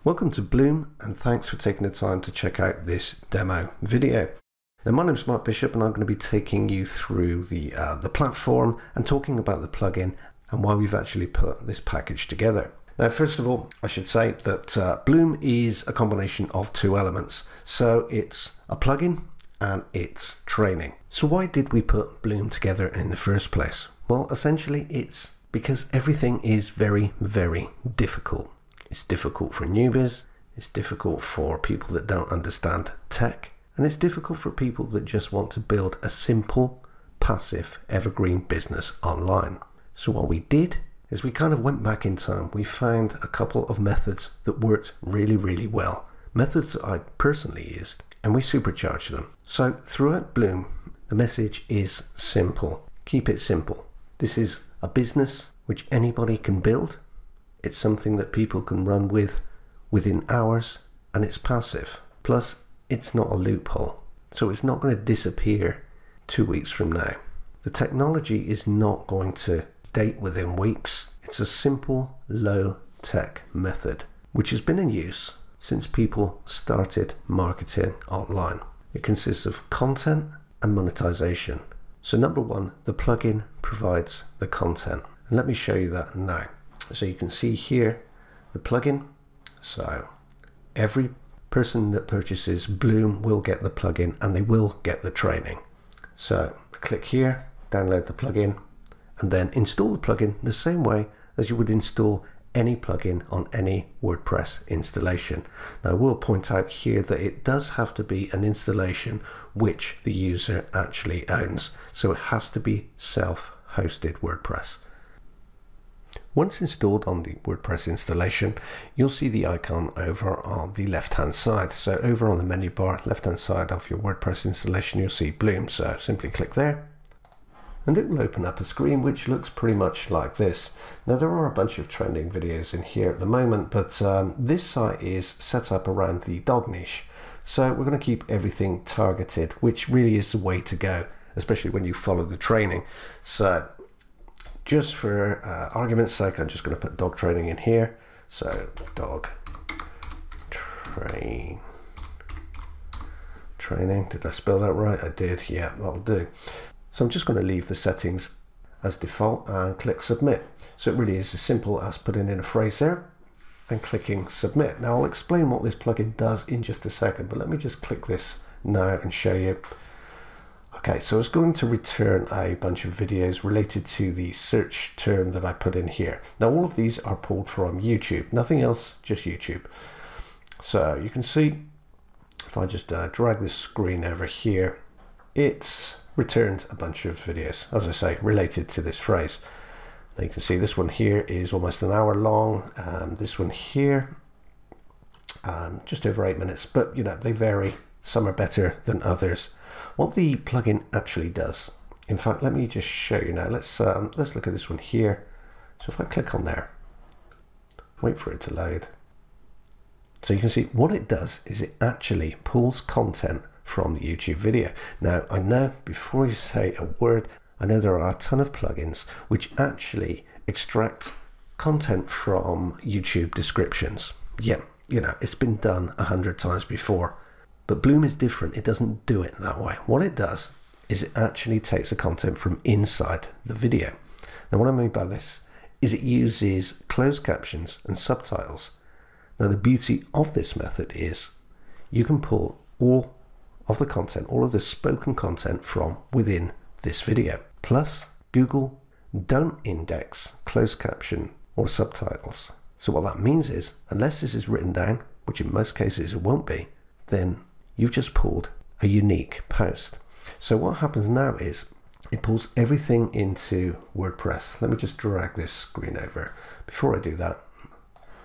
Welcome to Bloom, and thanks for taking the time to check out this demo video. Now, my name is Mark Bishop, and I'm going to be taking you through the platform and talking about the plugin and why we've actually put this package together. Now, first of all, I should say that Bloom is a combination of two elements. So it's a plugin and it's training. So why did we put Bloom together in the first place? Well, essentially it's because everything is very, very difficult. It's difficult for newbies, it's difficult for people that don't understand tech, and it's difficult for people that just want to build a simple, passive, evergreen business online. So what we did is we kind of went back in time. We found a couple of methods that worked really, really well. Methods that I personally used, and we supercharged them. So throughout Bloom, the message is simple. Keep it simple. This is a business which anybody can build. It's something that people can run with within hours, and it's passive. Plus, it's not a loophole. So it's not going to disappear 2 weeks from now. The technology is not going to date within weeks. It's a simple, low-tech method, which has been in use since people started marketing online. It consists of content and monetization. So number one, the plugin provides the content. And let me show you that now. So you can see here the plugin. So every person that purchases Bloom will get the plugin and they will get the training. So click here, download the plugin, and then install the plugin the same way as you would install any plugin on any WordPress installation. Now I will point out here that it does have to be an installation which the user actually owns. So it has to be self-hosted WordPress. Once installed on the WordPress installation, you'll see the icon over on the left hand side. So over on the menu bar, left hand side of your WordPress installation, you'll see Bloom. So simply click there and it will open up a screen which looks pretty much like this. Now there are a bunch of trending videos in here at the moment, but this site is set up around the dog niche. So we're going to keep everything targeted, which really is the way to go, especially when you follow the training. So just for argument's sake, I'm just going to put dog training in here. So dog training. Did I spell that right? I did. Yeah, that'll do. So I'm just going to leave the settings as default and click submit. So it really is as simple as putting in a phrase there and clicking submit. Now I'll explain what this plugin does in just a second, but let me just click this now and show you. Okay, so it's going to return a bunch of videos related to the search term that I put in here. Now all of these are pulled from YouTube, nothing else, just YouTube. So you can see if I just drag this screen over here, it's returned a bunch of videos, as I say, related to this phrase. Now you can see this one here is almost an hour long. This one here, just over 8 minutes, but you know, they vary. Some are better than others. What the plugin actually does, in fact, let me just show you now. Let's look at this one here. So if I click on there, wait for it to load. So you can see what it does is it actually pulls content from the YouTube video. Now I know before you say a word, I know there are a ton of plugins which actually extract content from YouTube descriptions. Yeah, you know, it's been done 100 times before. But Bloom is different. It doesn't do it that way. What it does is it actually takes the content from inside the video. Now what I mean by this is it uses closed captions and subtitles. Now the beauty of this method is you can pull all of the content, all of the spoken content from within this video. Plus Google don't index closed caption or subtitles. So what that means is unless this is written down, which in most cases it won't be, then you've just pulled a unique post. So what happens now is it pulls everything into WordPress. Let me just drag this screen over. Before I do that,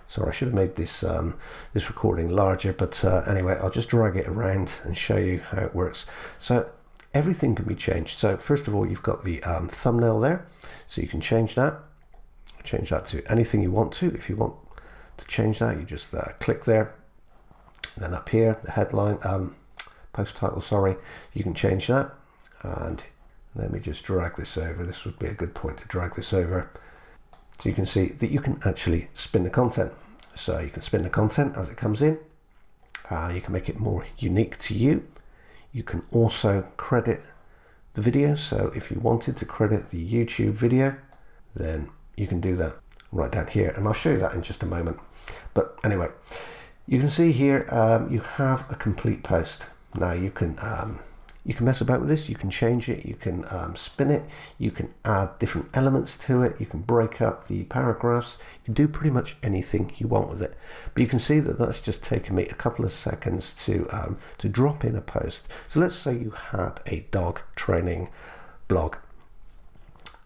sorry, I should have made this this recording larger, but anyway, I'll just drag it around and show you how it works. So everything can be changed. So first of all, you've got the thumbnail there, so you can change that to anything you want to. If you want to change that, you just click there. Then up here, the headline, post title, sorry, you can change that. And let me just drag this over. This would be a good point to drag this over. So you can see that you can actually spin the content. So you can spin the content as it comes in. You can make it more unique to you. You can also credit the video. So if you wanted to credit the YouTube video, then you can do that right down here. And I'll show you that in just a moment. But anyway, you can see here you have a complete post. Now you can mess about with this, you can change it, you can spin it, you can add different elements to it, you can break up the paragraphs, you can do pretty much anything you want with it. But you can see that that's just taken me a couple of seconds to drop in a post. So let's say you had a dog training blog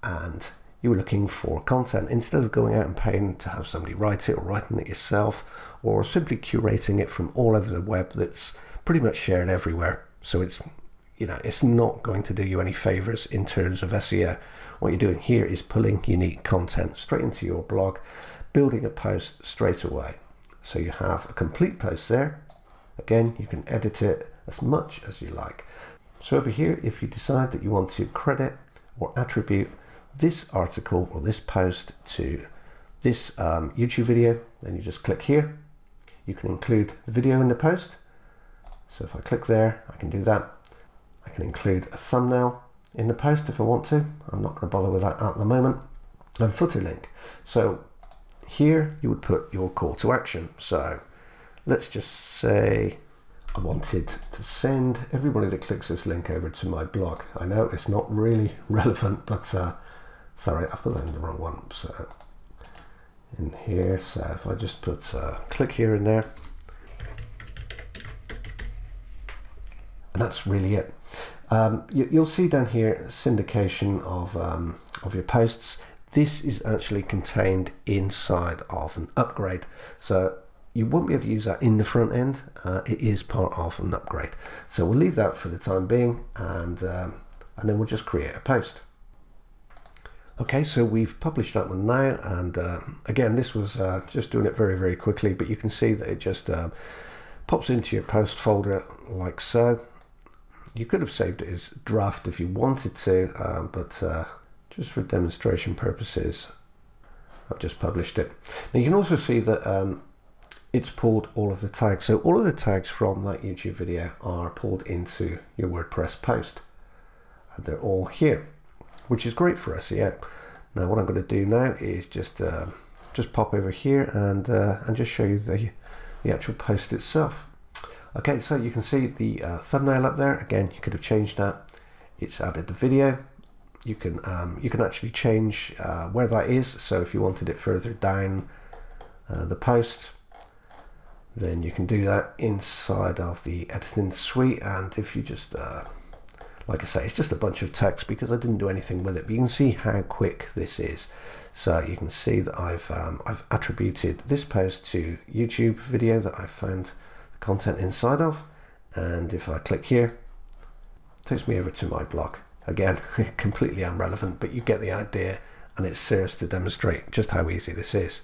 and you were looking for content. Instead of going out and paying to have somebody write it or writing it yourself, or simply curating it from all over the web that's pretty much shared everywhere. So it's, you know, it's not going to do you any favors in terms of SEO. What you're doing here is pulling unique content straight into your blog, building a post straight away. So you have a complete post there. Again, you can edit it as much as you like. So over here, if you decide that you want to credit or attribute this article or this post to this YouTube video, then you just click here. You can include the video in the post. So if I click there, I can do that. I can include a thumbnail in the post if I want to. I'm not going to bother with that at the moment. And footer link. So here you would put your call to action. So let's just say I wanted to send everybody that clicks this link over to my blog. I know it's not really relevant, but sorry, I put that in the wrong one. So in here, so if I just put click here and there, and that's really it. You'll see down here syndication of your posts. This is actually contained inside of an upgrade, so you won't be able to use that in the front end. It is part of an upgrade, so we'll leave that for the time being, and then we'll just create a post. Okay, so we've published that one now, and again, this was just doing it very, very quickly, but you can see that it just pops into your post folder like so. You could have saved it as draft if you wanted to, but just for demonstration purposes, I've just published it. Now you can also see that it's pulled all of the tags. So all of the tags from that YouTube video are pulled into your WordPress post. And they're all here, which is great for SEO. Now what I'm going to do now is just pop over here and just show you the actual post itself. Okay, so you can see the thumbnail up there. Again, you could have changed that. It's added the video. You can actually change where that is. So if you wanted it further down the post, then you can do that inside of the editing suite. And if you just like I say, it's just a bunch of text because I didn't do anything with it, but you can see how quick this is. So you can see that I've attributed this post to YouTube video that I found content inside of, and if I click here, it takes me over to my blog. Again, completely irrelevant, but you get the idea, and it serves to demonstrate just how easy this is.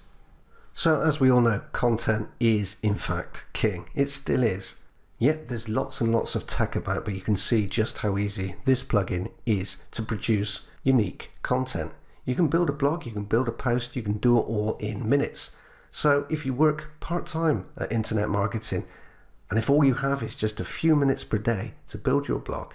So as we all know, content is in fact king. It still is. Yet there's lots and lots of tech about, but you can see just how easy this plugin is to produce unique content. You can build a blog, you can build a post, you can do it all in minutes. So if you work part-time at internet marketing, and if all you have is just a few minutes per day to build your blog,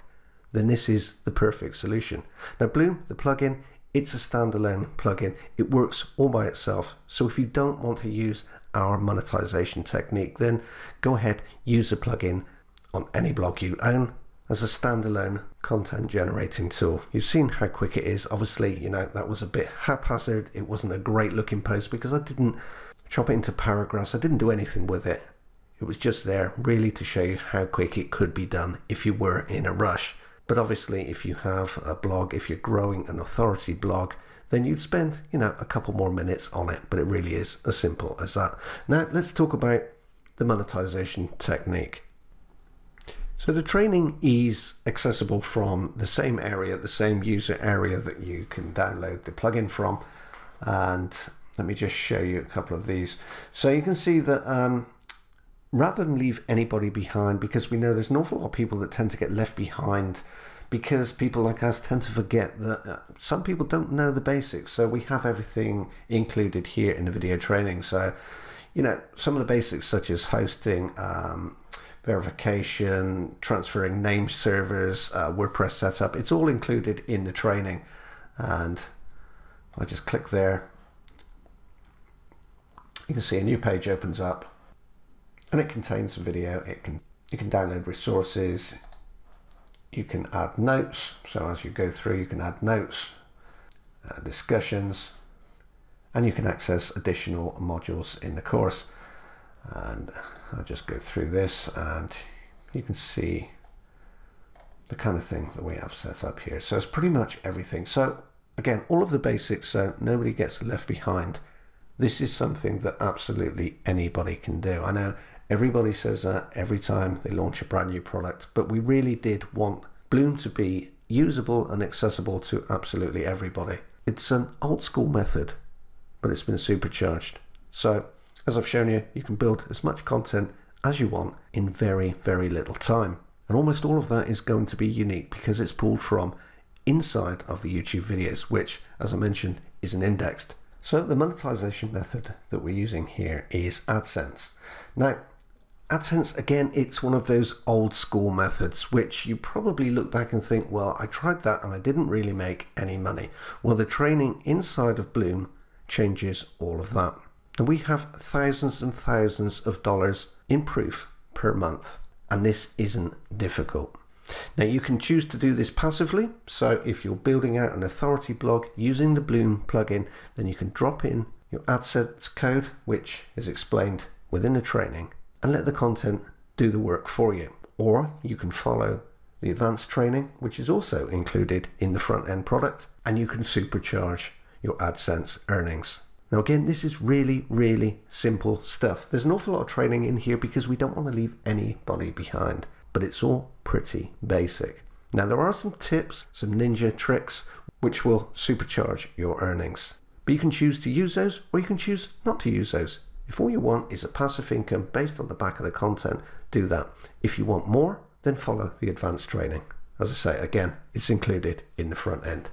then this is the perfect solution. Now Bloom, the plugin, it's a standalone plugin. It works all by itself. So if you don't want to use our monetization technique, then go ahead, use the plugin on any blog you own as a standalone content generating tool. You've seen how quick it is. Obviously, you know, that was a bit haphazard. It wasn't a great looking post because I didn't chop it into paragraphs. I didn't do anything with it. It was just there really to show you how quick it could be done if you were in a rush. But obviously, if you have a blog, if you're growing an authority blog, then you'd spend, you know, a couple more minutes on it. But it really is as simple as that. Now, let's talk about the monetization technique. So the training is accessible from the same area, the same user area that you can download the plugin from. And let me just show you a couple of these. So you can see that rather than leave anybody behind, because we know there's an awful lot of people that tend to get left behind because people like us tend to forget that some people don't know the basics. So we have everything included here in the video training. So, you know, some of the basics such as hosting, verification, transferring name servers, WordPress setup, it's all included in the training. And I just click there. You can see a new page opens up and it contains a video. You can download resources. You can add notes. So as you go through, you can add notes, discussions, and you can access additional modules in the course. And I'll just go through this and you can see the kind of thing that we have set up here. So it's pretty much everything. So again, all of the basics, so nobody gets left behind. This is something that absolutely anybody can do. I know everybody says that every time they launch a brand new product, but we really did want Bloom to be usable and accessible to absolutely everybody. It's an old school method, but it's been supercharged. So as I've shown you, you can build as much content as you want in very, very little time. And almost all of that is going to be unique because it's pulled from inside of the YouTube videos, which, as I mentioned, isn't indexed. So the monetization method that we're using here is AdSense. Now, AdSense, again, it's one of those old school methods, which you probably look back and think, well, I tried that and I didn't really make any money. Well, the training inside of Bloom changes all of that. And we have thousands and thousands of dollars in proof per month. And this isn't difficult. Now you can choose to do this passively. So if you're building out an authority blog using the Bloom plugin, then you can drop in your AdSense code, which is explained within the training, and let the content do the work for you. Or you can follow the advanced training, which is also included in the front end product, and you can supercharge your AdSense earnings. Now again, this is really, really simple stuff. There's an awful lot of training in here because we don't want to leave anybody behind, but it's all pretty basic. Now there are some tips, some ninja tricks, which will supercharge your earnings. But you can choose to use those or you can choose not to use those. If all you want is a passive income based on the back of the content, do that. If you want more, then follow the advanced training. As I say, again, it's included in the front end.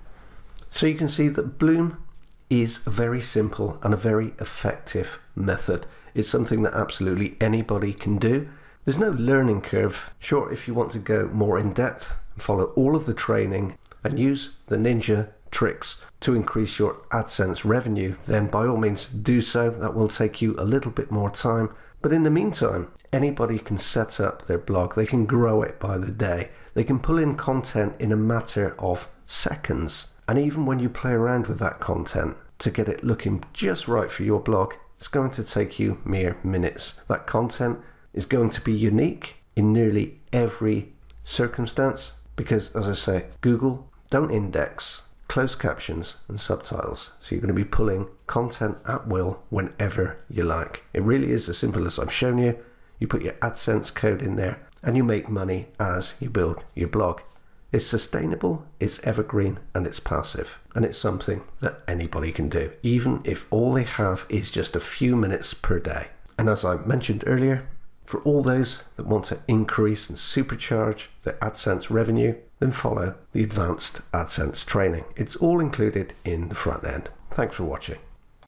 So you can see that Bloom is a very simple and a very effective method. It's something that absolutely anybody can do. There's no learning curve. Sure, if you want to go more in depth and follow all of the training and use the ninja tricks to increase your AdSense revenue, then by all means do so. That will take you a little bit more time. But in the meantime, anybody can set up their blog. They can grow it by the day. They can pull in content in a matter of seconds. And even when you play around with that content to get it looking just right for your blog, it's going to take you mere minutes. That content is going to be unique in nearly every circumstance because, as I say, Google don't index closed captions and subtitles. So you're going to be pulling content at will whenever you like. It really is as simple as I've shown you. You put your AdSense code in there and you make money as you build your blog. It's sustainable, it's evergreen, and it's passive. And it's something that anybody can do, even if all they have is just a few minutes per day. And as I mentioned earlier, for all those that want to increase and supercharge their AdSense revenue, then follow the advanced AdSense training. It's all included in the front end. Thanks for watching.